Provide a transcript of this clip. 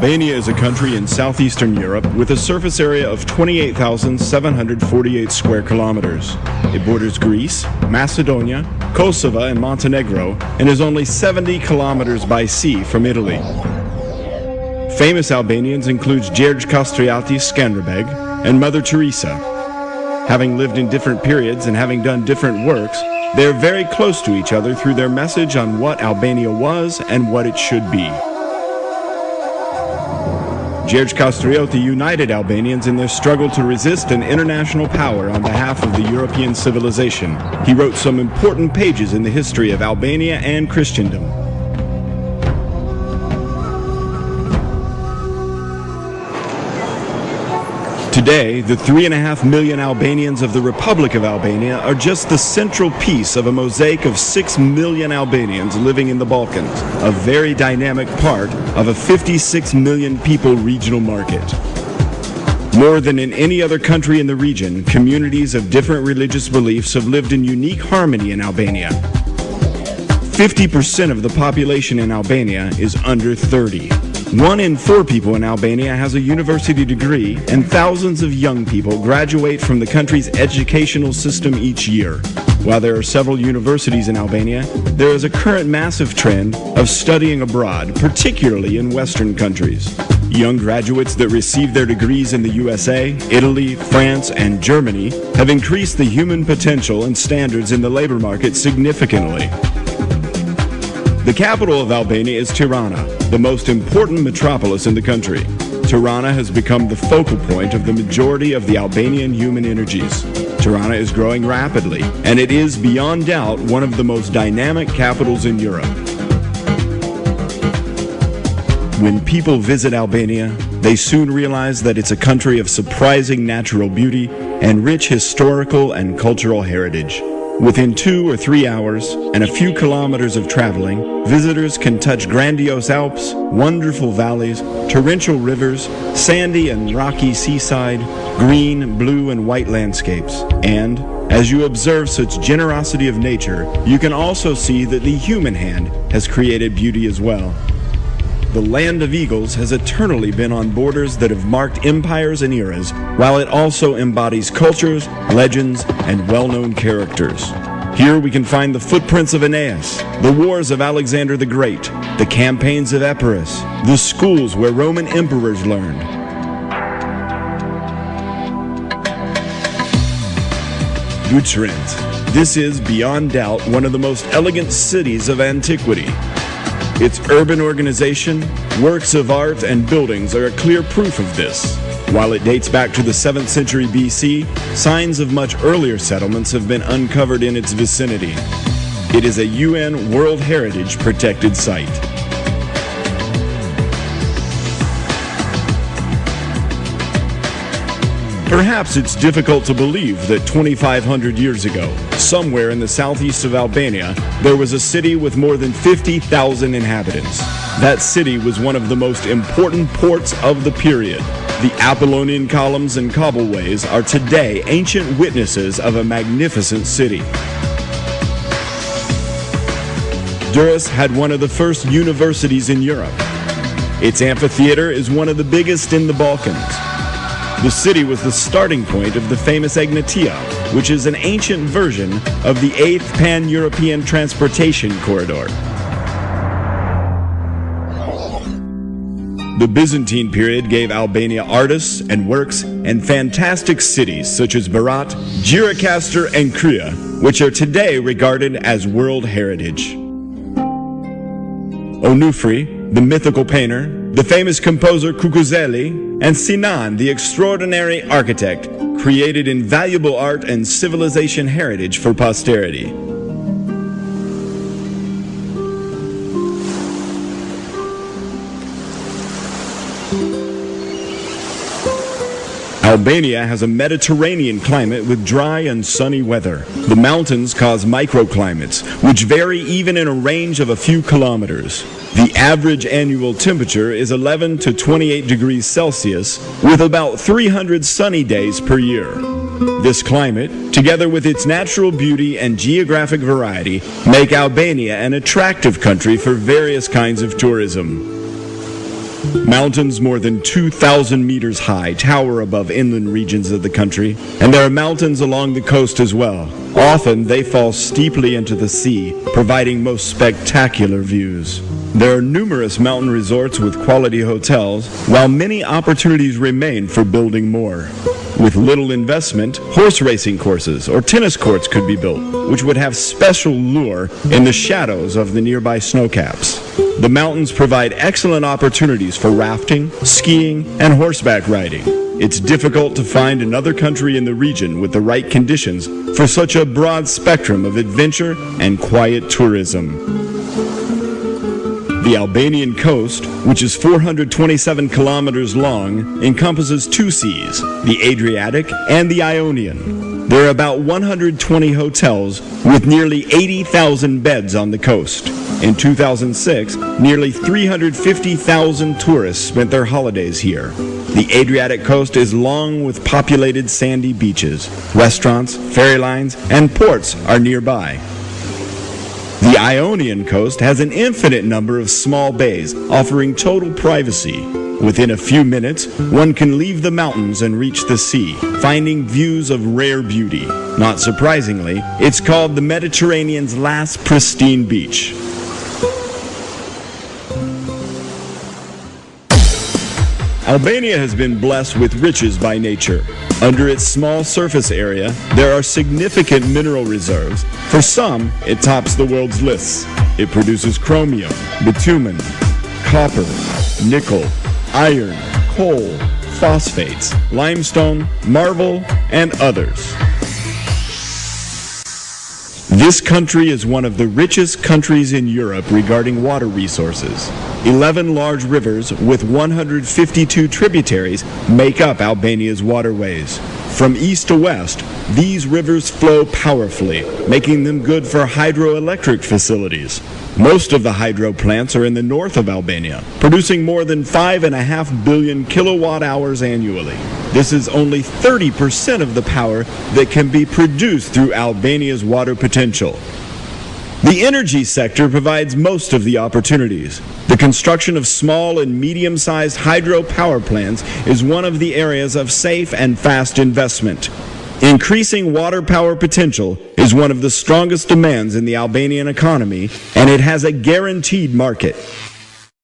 Albania is a country in southeastern Europe with a surface area of 28,748 square kilometers. It borders Greece, Macedonia, Kosovo, and Montenegro, and is only 70 kilometers by sea from Italy. Famous Albanians include Gjergj Kastriati Skanderbeg and Mother Teresa. Having lived in different periods and having done different works, they are very close to each other through their message on what Albania was and what it should be. Gjergj Kastrioti united Albanians in their struggle to resist an international power on behalf of the European civilization. He wrote some important pages in the history of Albania and Christendom. Today, the 3.5 million Albanians of the Republic of Albania are just the central piece of a mosaic of 6 million Albanians living in the Balkans, a very dynamic part of a 56 million people regional market. More than in any other country in the region, communities of different religious beliefs have lived in unique harmony in Albania. 50% of the population in Albania is under 30. 1 in 4 people in Albania has a university degree, and thousands of young people graduate from the country's educational system each year. While there are several universities in Albania, there is a current massive trend of studying abroad, particularly in Western countries. Young graduates that receive their degrees in the USA, Italy, France, and Germany have increased the human potential and standards in the labor market significantly. The capital of Albania is Tirana, the most important metropolis in the country. Tirana has become the focal point of the majority of the Albanian human energies. Tirana is growing rapidly, and it is beyond doubt one of the most dynamic capitals in Europe. When people visit Albania, they soon realize that it's a country of surprising natural beauty and rich historical and cultural heritage. Within 2 or 3 hours and a few kilometers of traveling, visitors can touch grandiose Alps, wonderful valleys, torrential rivers, sandy and rocky seaside, green, blue, and white landscapes. And as you observe such generosity of nature, you can also see that the human hand has created beauty as well. The land of eagles has eternally been on borders that have marked empires and eras, while it also embodies cultures, legends, and well-known characters. Here we can find the footprints of Aeneas, the wars of Alexander the Great, the campaigns of Epirus, the schools where Roman emperors learned. Bucharest. This is, beyond doubt, one of the most elegant cities of antiquity. Its urban organization, works of art, and buildings are a clear proof of this. While it dates back to the 7th century BC, signs of much earlier settlements have been uncovered in its vicinity. It is a UN World Heritage protected site. Perhaps it's difficult to believe that 2,500 years ago, somewhere in the southeast of Albania, there was a city with more than 50,000 inhabitants. That city was one of the most important ports of the period. The Apollonian columns and cobbleways are today ancient witnesses of a magnificent city. Durrës had one of the first universities in Europe. Its amphitheater is one of the biggest in the Balkans. The city was the starting point of the famous Egnatia, which is an ancient version of the 8th Pan-European Transportation Corridor. The Byzantine period gave Albania artists and works and fantastic cities such as Berat, Gjirokastër, and Krye, which are today regarded as World Heritage. Onufri, the mythical painter, the famous composer Kukuzeli, and Sinan, the extraordinary architect, created invaluable art and civilization heritage for posterity. Albania has a Mediterranean climate with dry and sunny weather. The mountains cause microclimates, which vary even in a range of a few kilometers. The average annual temperature is 11 to 28 degrees Celsius, with about 300 sunny days per year. This climate, together with its natural beauty and geographic variety, make Albania an attractive country for various kinds of tourism. Mountains more than 2,000 meters high tower above inland regions of the country, and there are mountains along the coast as well. Often they fall steeply into the sea, providing most spectacular views. There are numerous mountain resorts with quality hotels, while many opportunities remain for building more. With little investment, horse racing courses or tennis courts could be built, which would have special lure in the shadows of the nearby snowcaps. The mountains provide excellent opportunities for rafting, skiing, and horseback riding. It's difficult to find another country in the region with the right conditions for such a broad spectrum of adventure and quiet tourism. The Albanian coast, which is 427 kilometers long, encompasses two seas, the Adriatic and the Ionian. There are about 120 hotels with nearly 80,000 beds on the coast. In 2006, nearly 350,000 tourists spent their holidays here. The Adriatic coast is long with populated sandy beaches. Restaurants, ferry lines, and ports are nearby. The Ionian coast has an infinite number of small bays, offering total privacy. Within a few minutes, one can leave the mountains and reach the sea, finding views of rare beauty. Not surprisingly, it's called the Mediterranean's last pristine beach. Albania has been blessed with riches by nature. Under its small surface area, there are significant mineral reserves. For some, it tops the world's lists. It produces chromium, bitumen, copper, nickel, iron, coal, phosphates, limestone, marble, and others. This country is one of the richest countries in Europe regarding water resources. 11 large rivers with 152 tributaries make up Albania's waterways. From east to west, these rivers flow powerfully, making them good for hydroelectric facilities. Most of the hydro plants are in the north of Albania, producing more than 5.5 billion kilowatt hours annually. This is only 30% of the power that can be produced through Albania's water potential. The energy sector provides most of the opportunities. The construction of small and medium-sized hydro power plants is one of the areas of safe and fast investment. Increasing water power potential is one of the strongest demands in the Albanian economy, and it has a guaranteed market.